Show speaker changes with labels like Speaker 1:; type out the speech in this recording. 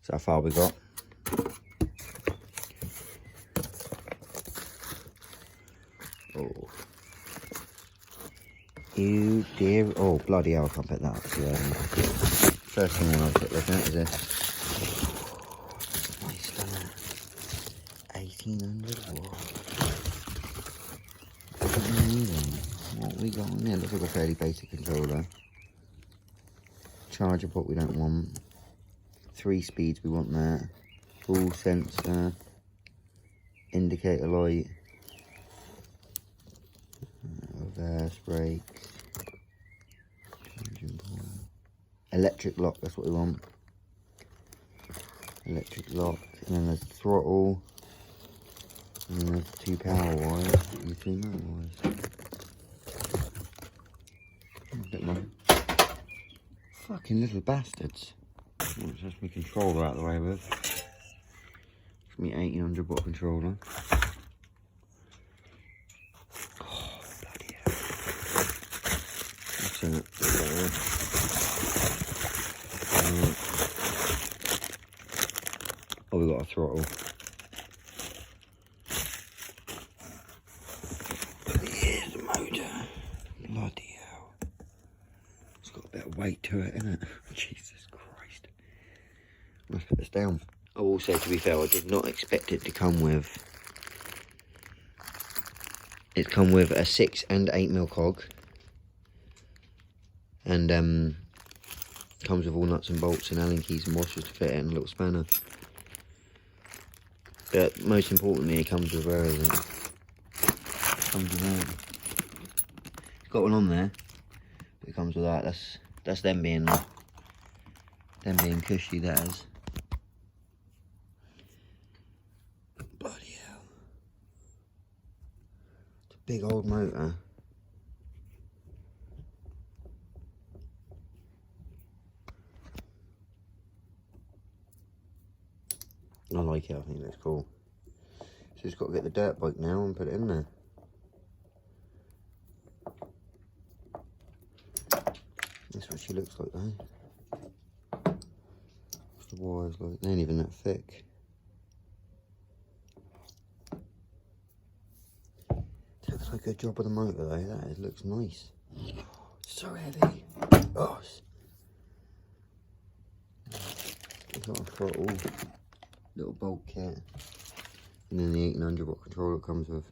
Speaker 1: So how far we got? Oh. You dear. Oh, bloody hell, I can't put that up too early. First thing I want to look at is this. Nice, doesn't it? 1800 watts. What we got on here? Looks like a fairly basic controller. Charger port we don't want. 3 speeds we want that. Full sensor. Indicator light. Reverse brakes. Electric lock, that's what we want. Electric lock. And then there's throttle. And then there's 2 power wires. You see that wires? Look at them. Fucking little bastards. Let's just my controller out of the way with. It's my 1800 watt controller. Oh, bloody hell. That's it. Oh, we got a throttle. Here's the motor. Bloody hell. It's got a bit of weight to it, isn't it? Jesus Christ. Let's put this down. I will say, to be fair, I did not expect it to come with... It's come with a 6 and 8 mil cog. And comes with all nuts and bolts and Allen keys and washers to fit it and a little spanner. But most importantly, it comes with, where is it? It comes with that. It's got one on there, but it comes with that. That's them being cushy, that is. Bloody hell. It's a big old motor. I like it, I think it looks cool. So just got to get the dirt bike now and put it in there. That's what she looks like though. What's the wires like? They ain't even that thick. Looks like a good job of the motor though, that is, looks nice. So heavy. Oh. It's got a throttle. Little bolt kit, and then the 1800 watt controller it comes with.